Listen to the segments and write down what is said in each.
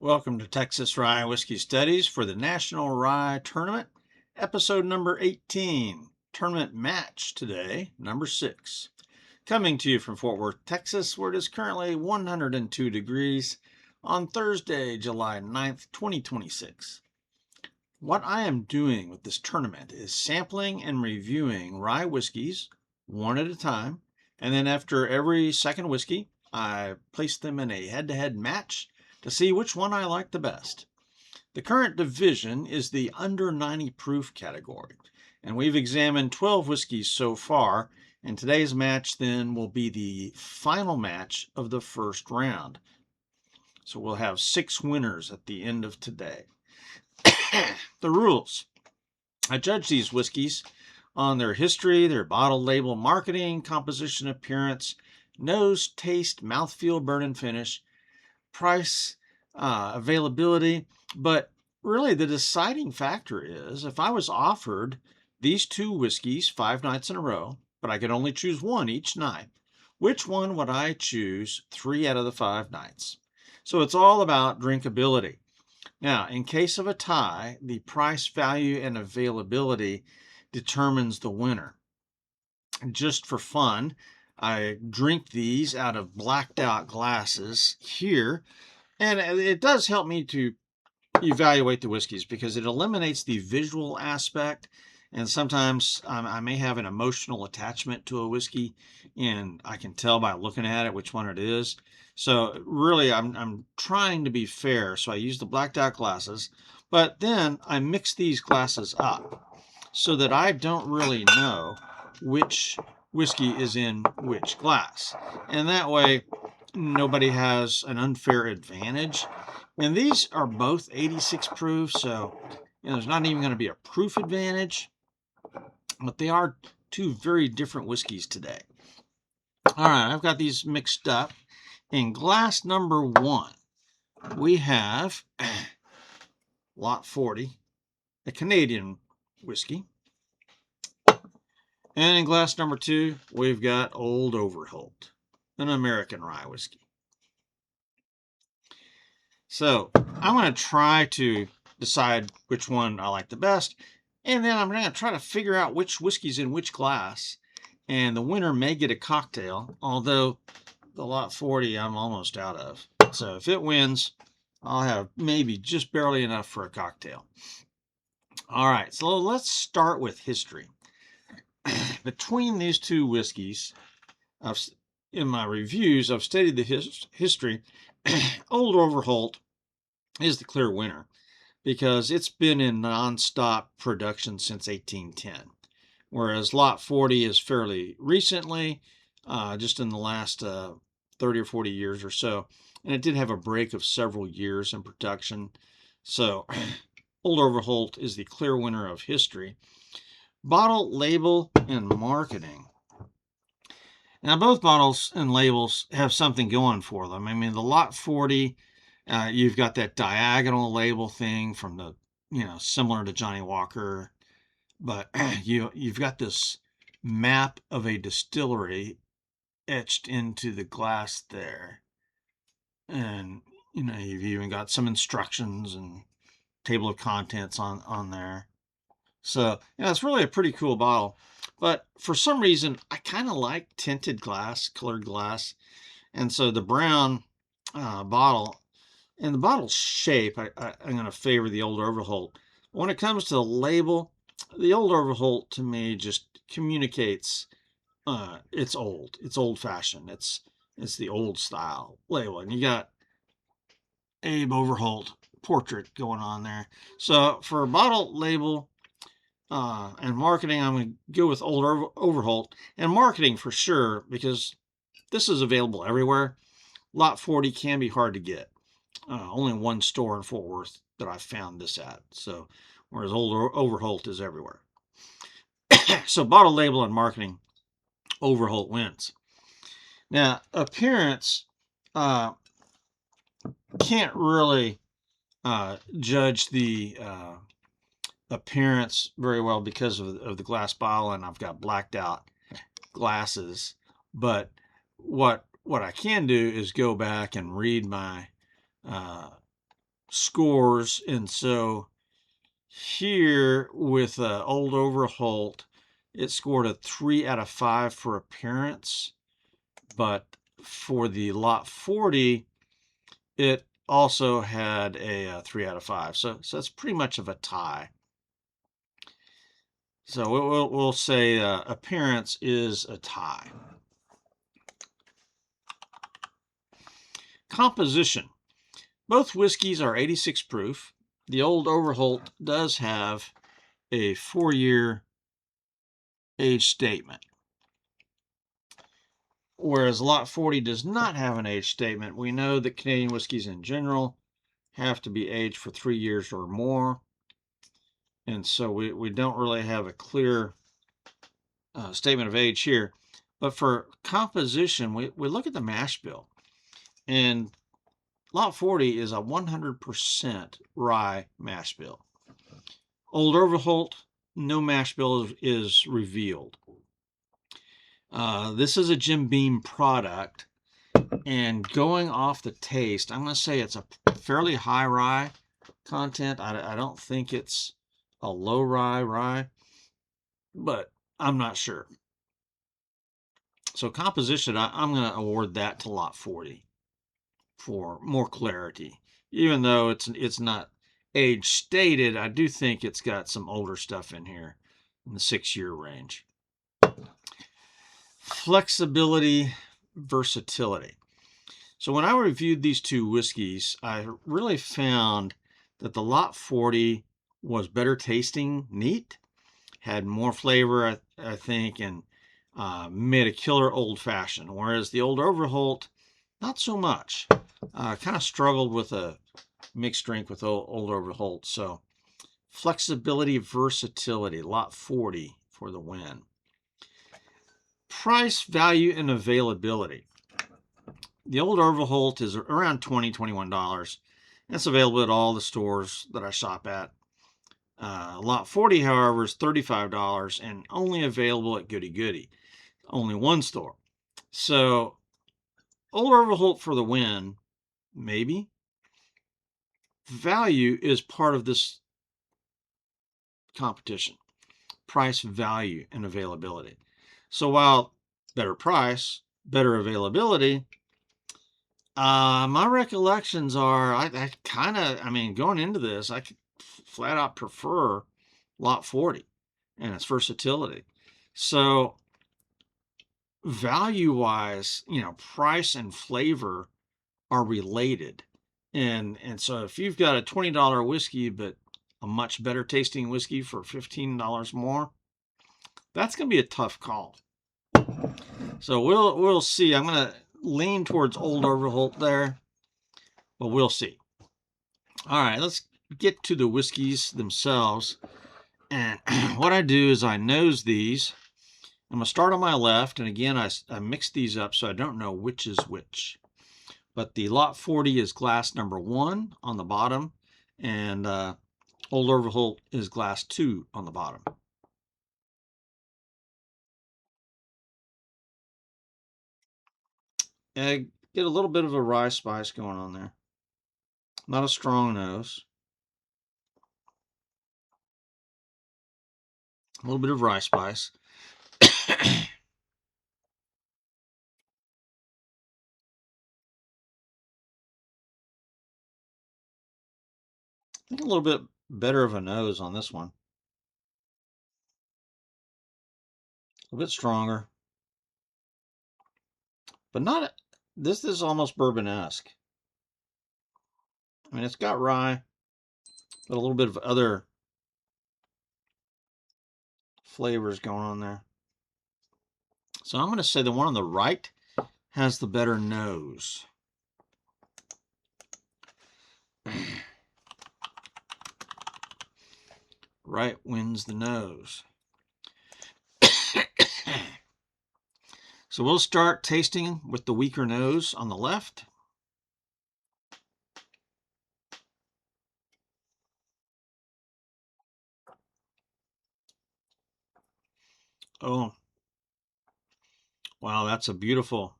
Welcome to Texas Rye Whiskey Studies for the National Rye Tournament, episode number 18, tournament match today, number 6. Coming to you from Fort Worth, Texas, where it is currently 102 degrees on Thursday, July 9th, 2026. What I am doing with this tournament is sampling and reviewing rye whiskeys one at a time, and then after every second whiskey, I place them in a head-to-head match to see which one I like the best. The current division is the under 90 proof category, and we've examined 12 whiskeys so far, and today's match then will be the final match of the first round. So we'll have 6 winners at the end of today. The rules. I judge these whiskeys on their history, their bottle label, marketing, composition, appearance, nose, taste, mouthfeel, burn, and finish, price, availability. But really the deciding factor is if I was offered these 2 whiskeys 5 nights in a row, but I could only choose one each night, which one would I choose 3 out of the 5 nights? So it's all about drinkability. Now, in case of a tie, the price, value, and availability determines the winner. Just for fun, I drink these out of blacked out glasses here, and it does help me to evaluate the whiskeys because it eliminates the visual aspect, and sometimes I may have an emotional attachment to a whiskey, and I can tell by looking at it which one it is. So really, I'm trying to be fair, so I use the blacked out glasses, but then I mix these glasses up so that I don't really know which whiskey is in which glass. And that way, nobody has an unfair advantage. And these are both 86 proof, so there's not even going to be a proof advantage. But they are 2 very different whiskeys today. All right, I've got these mixed up. In glass number 1, we have Lot 40, a Canadian whiskey. And in glass number 2, we've got Old Overholt, an American rye whiskey. So I'm going to try to decide which one I like the best, and then I'm going to try to figure out which whiskey's in which glass, and the winner may get a cocktail, although the Lot 40 I'm almost out of. So if it wins, I'll have maybe just barely enough for a cocktail. All right, so let's start with history. Between these 2 whiskeys, in my reviews, I've stated the history. Old Overholt is the clear winner because it's been in non-stop production since 1810, whereas Lot 40 is fairly recently, just in the last 30 or 40 years or so, and it did have a break of several years in production. So Old Overholt is the clear winner of history. Bottle, label, and marketing. Now, both bottles and labels have something going for them. I mean, the Lot 40, you've got that diagonal label thing from the, similar to Johnny Walker, but you've got this map of a distillery etched into the glass there. And, you've even got some instructions and table of contents on there. So, it's really a pretty cool bottle. But for some reason, I kind of like tinted glass, colored glass. And so the brown bottle, and the bottle shape, I'm going to favor the Old Overholt. When it comes to the label, the Old Overholt to me just communicates it's old. It's old-fashioned. It's the old style label. And you got Abe Overholt portrait going on there. So for a bottle, label, and marketing, I'm going to go with Old Overholt. And marketing for sure, because this is available everywhere. Lot 40 can be hard to get. Only one store in Fort Worth that I've found this at. So, whereas Old Overholt is everywhere. So, bottle, label, and marketing, Overholt wins. Now, appearance, can't really judge the appearance very well because of the glass bottle, and I've got blacked out glasses. But what I can do is go back and read my scores, and so here with Old Overholt, it scored a 3 out of 5 for appearance, but for the lot 40, it also had a 3 out of 5. So it's pretty much of a tie. So we'll say appearance is a tie. Composition. Both whiskeys are 86 proof. The Old Overholt does have a 4-year age statement, whereas Lot 40 does not have an age statement. We know that Canadian whiskeys in general have to be aged for 3 years or more, and so we don't really have a clear statement of age here. But for composition, we look at the mash bill, and Lot 40 is a 100% rye mash bill. Old Overholt, no mash bill is revealed. This is a Jim Beam product, and going off the taste, I'm going to say it's a fairly high rye content. I don't think it's a low rye, but I'm not sure. So composition, I'm going to award that to Lot 40 for more clarity. Even though it's not age stated, I do think it's got some older stuff in here in the 6-year range. Flexibility, versatility. So when I reviewed these two whiskeys, I really found that the Lot 40 was better tasting neat, had more flavor, I think, and made a killer old fashioned, whereas the Old Overholt, not so much. Kind of struggled with a mixed drink with Old Overholt. So flexibility, versatility, Lot 40 for the win. Price, value, and availability. The Old Overholt is around $20, $21. It's available at all the stores that I shop at. Lot 40, however, is $35 and only available at Goody Goody. Only one store. So, Old Overholt for the win, maybe. Value is part of this competition. Price, value, and availability. So, while better price, better availability, my recollections are, I kind of, going into this, I could flat out prefer Lot 40 and its versatility. So value-wise, price and flavor are related. And so if you've got a $20 whiskey, but a much better tasting whiskey for $15 more, that's going to be a tough call. So we'll see. I'm going to lean towards Old Overholt there, but we'll see. All right, let's get to the whiskeys themselves. And what I do is I nose these. I'm going to start on my left, and again, I mix these up so I don't know which is which. But the Lot 40 is glass number 1 on the bottom, and Old Overholt is glass 2 on the bottom. I get a little bit of a rye spice going on there. Not a strong nose. A little bit of rye spice. I think a little bit better of a nose on this one. A bit stronger. But not, this is almost bourbon-esque. It's got rye, but a little bit of other flavors going on there. So I'm going to say the one on the right has the better nose. Right wins the nose. So we'll start tasting with the weaker nose on the left. Oh, wow, that's a beautiful,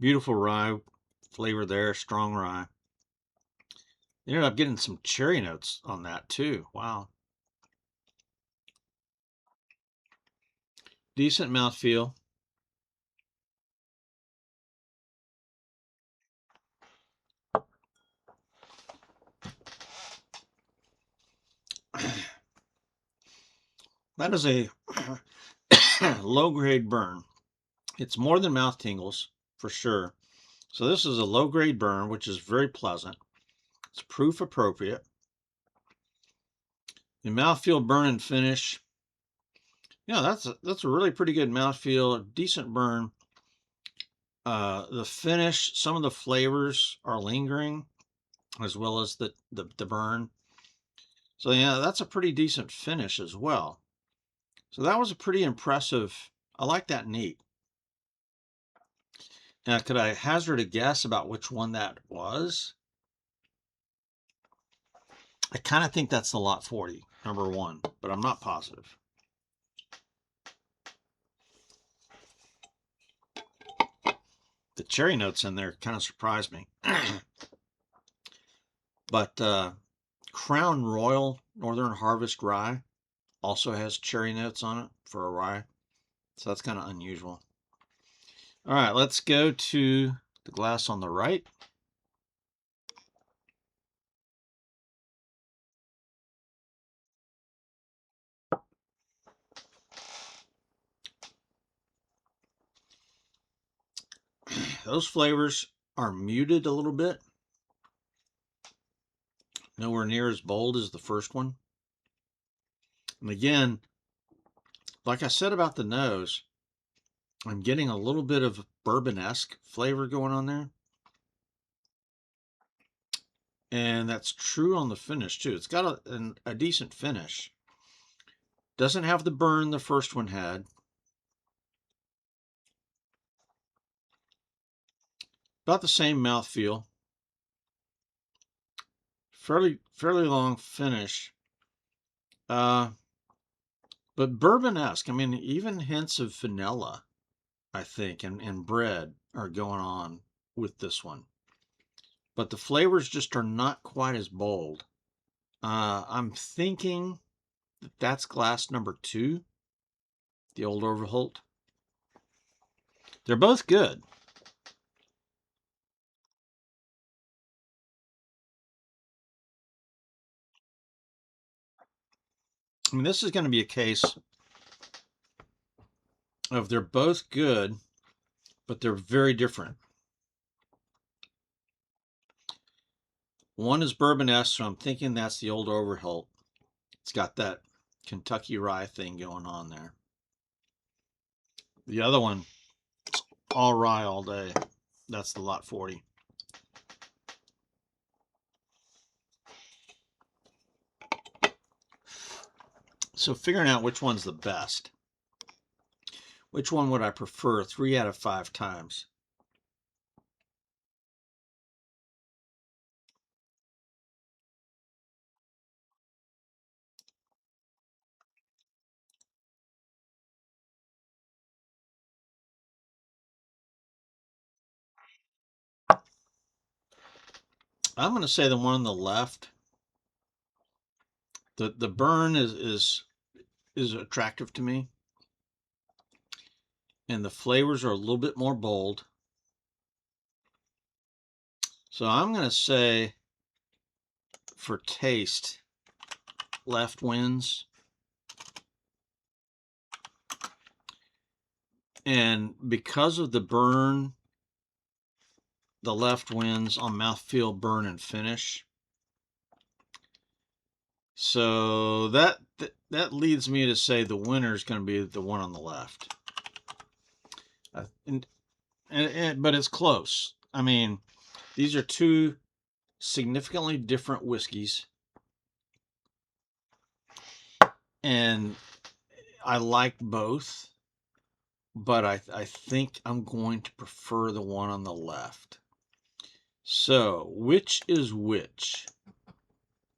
beautiful rye flavor there, strong rye. Ended up getting some cherry notes on that too. Wow. Decent mouthfeel. That is a low-grade burn. It's more than mouth tingles, for sure. So this is a low-grade burn, which is very pleasant. It's proof appropriate. The mouthfeel, burn, and finish. Yeah, that's a really pretty good mouthfeel, decent burn. The finish, some of the flavors are lingering, as well as the burn. So yeah, that's a pretty decent finish as well. So that was a pretty impressive. I like that neat. Now, could I hazard a guess about which one that was? I kind of think that's the Lot 40, number 1, but I'm not positive. The cherry notes in there kind of surprised me. But Crown Royal Northern Harvest Rye also has cherry notes on it for a rye. So that's kind of unusual. All right, let's go to the glass on the right. Those flavors are muted a little bit. Nowhere near as bold as the first one. And again, like I said about the nose, I'm getting a little bit of bourbon-esque flavor going on there. And that's true on the finish too. It's got a decent finish. Doesn't have the burn the first one had. About the same mouthfeel. Fairly long finish. But bourbon-esque. I mean, even hints of vanilla, I think, and bread are going on with this one. But the flavors just are not quite as bold. I'm thinking that that's glass number 2, the old Overholt. They're both good. I mean, this is going to be a case of they're both good, but they're very different. One is bourbon-esque, so I'm thinking that's the old Overholt. It's got that Kentucky rye thing going on there. The other one, all rye all day. That's the Lot 40. So figuring out which one's the best. Which one would I prefer 3 out of 5 times? I'm going to say the one on the left. The burn is attractive to me, and the flavors are a little bit more bold. So I'm going to say, for taste, left wins. And because of the burn, the left wins on mouthfeel, burn, and finish. So that leads me to say the winner is going to be the one on the left. But it's close. I mean, these are two significantly different whiskeys, and I like both, but I think I'm going to prefer the one on the left. So, which is which?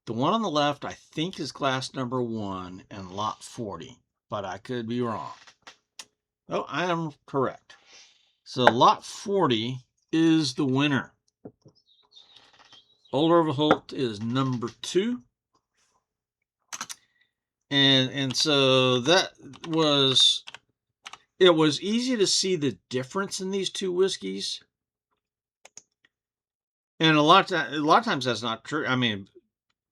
The one on the left, I think, is glass number 1 and Lot 40, but I could be wrong. Oh, I am correct. So Lot 40 is the winner. Old Overholt is number 2. And so it was easy to see the difference in these two whiskeys. And a lot of times that's not true. I mean,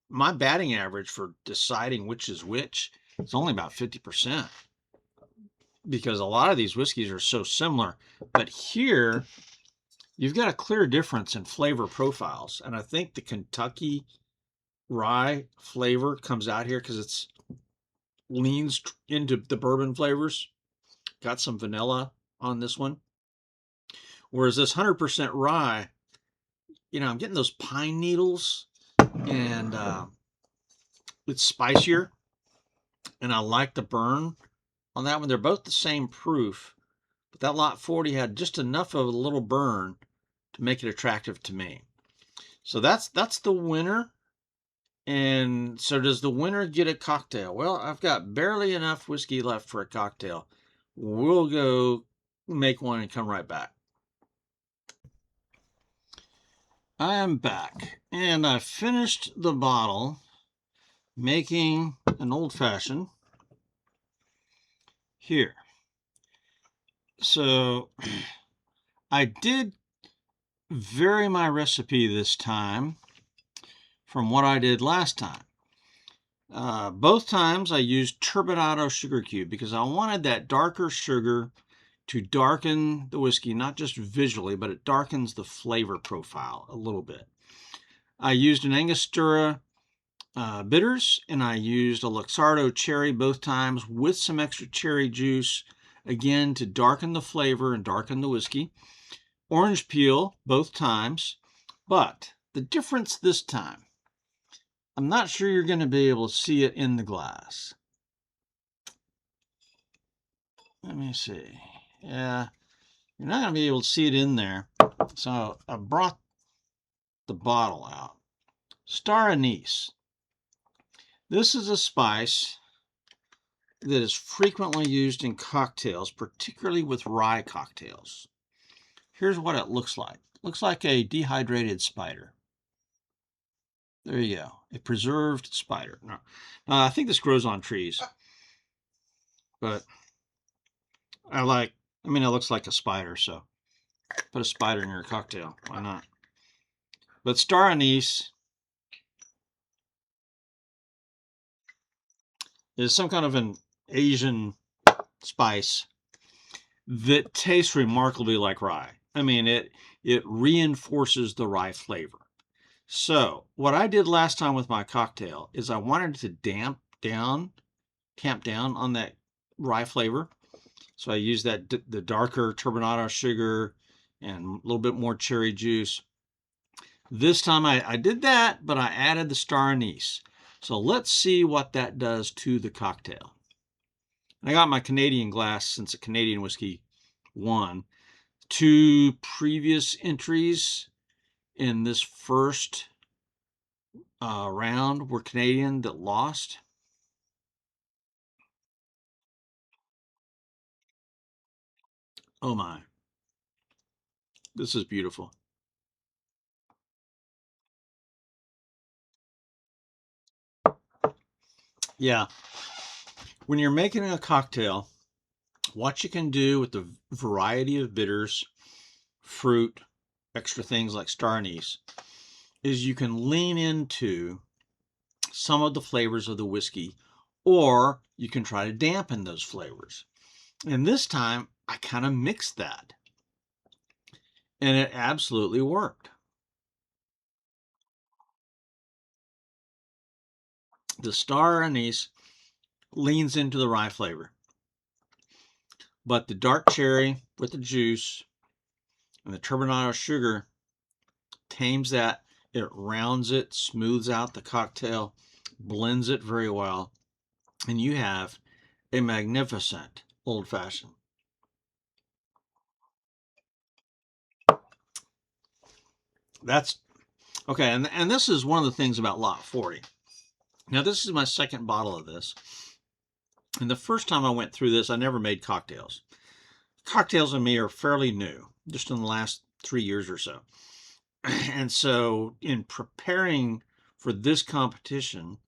my batting average for deciding which is which is only about 50%, because a lot of these whiskeys are so similar. But here, you've got a clear difference in flavor profiles. And I think the Kentucky rye flavor comes out here because it's leans into the bourbon flavors. Got some vanilla on this one. Whereas this 100% rye, I'm getting those pine needles, and it's spicier. And I like the burn on that one. They're both the same proof, but that lot 40 had just enough of a little burn to make it attractive to me. So that's the winner. And so does the winner get a cocktail? Well, I've got barely enough whiskey left for a cocktail. We'll go make one and come right back. I am back, and I finished the bottle making an old-fashioned here. So I did vary my recipe this time from what I did last time. Both times I used turbinado sugar cube because I wanted that darker sugar to darken the whiskey, not just visually, but it darkens the flavor profile a little bit. I used an Angostura bitters, and I used a Luxardo cherry both times with some extra cherry juice, again, to darken the flavor and darken the whiskey. Orange peel both times, but the difference this time, I'm not sure you're going to be able to see it in the glass. Let me see. Yeah, you're not going to be able to see it in there. So I brought the bottle out. Star anise. This is a spice that is frequently used in cocktails, particularly with rye cocktails. Here's what it looks like. It looks like a dehydrated spider. There you go. A preserved spider. No. I think this grows on trees. But it looks like a spider, so put a spider in your cocktail. Why not? But star anise is some kind of an Asian spice that tastes remarkably like rye. I mean, it reinforces the rye flavor. So what I did last time with my cocktail is I wanted to tamp down on that rye flavor. So I used the darker turbinado sugar and a little bit more cherry juice. This time I did that, but I added the star anise. So let's see what that does to the cocktail. I got my Canadian glass since a Canadian whiskey won. 2 previous entries in this first round were Canadian that lost. Oh my. This is beautiful. Yeah. When you're making a cocktail, what you can do with the variety of bitters, fruit, extra things like star anise, is you can lean into some of the flavors of the whiskey, or you can try to dampen those flavors. And this time, I kind of mixed that. And it absolutely worked. The star anise leans into the rye flavor, but the dark cherry with the juice and the turbinado sugar tames that. It rounds it, smooths out the cocktail, blends it very well, and you have a magnificent old-fashioned. That's okay, and this is one of the things about Lot 40. Now, this is my second bottle of this, and the first time I went through this, I never made cocktails. Cocktails in me are fairly new, just in the last 3 years or so. And so in preparing for this competition,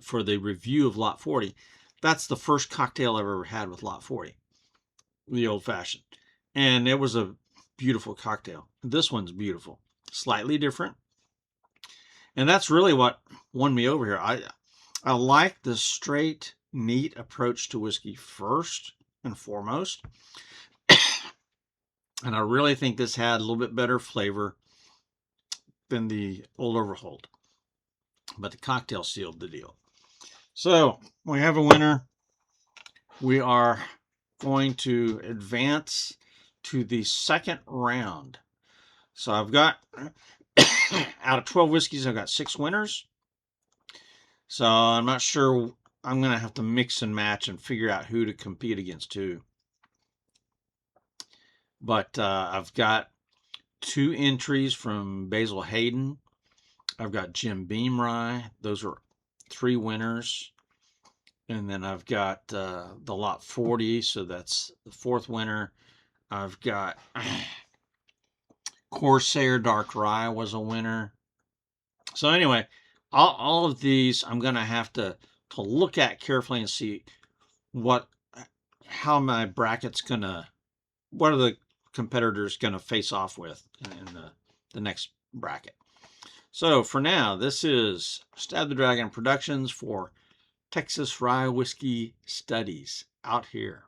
for the review of Lot 40, that's the first cocktail I've ever had with Lot 40, the old fashioned. And it was a beautiful cocktail. This one's beautiful, slightly different. And that's really what won me over here. I like the straight, neat approach to whiskey first and foremost. And I really think this had a little bit better flavor than the old Overholt. But the cocktail sealed the deal. So we have a winner. We are going to advance to the second round. So I've got, out of 12 whiskeys, I've got 6 winners. So I'm not sure. I'm going to have to mix and match and figure out who to compete against who. But I've got 2 entries from Basil Hayden. I've got Jim Beam Rye. Those are 3 winners. And then I've got the Lot 40, so that's the 4th winner. I've got Corsair Dark Rye was a winner. So anyway, all of these I'm going to have to look at carefully and see how my bracket's going to, what are the competitors going to face off with in the next bracket. So for now, this is Stab the Dragon Productions for Texas Rye Whiskey Studies out here.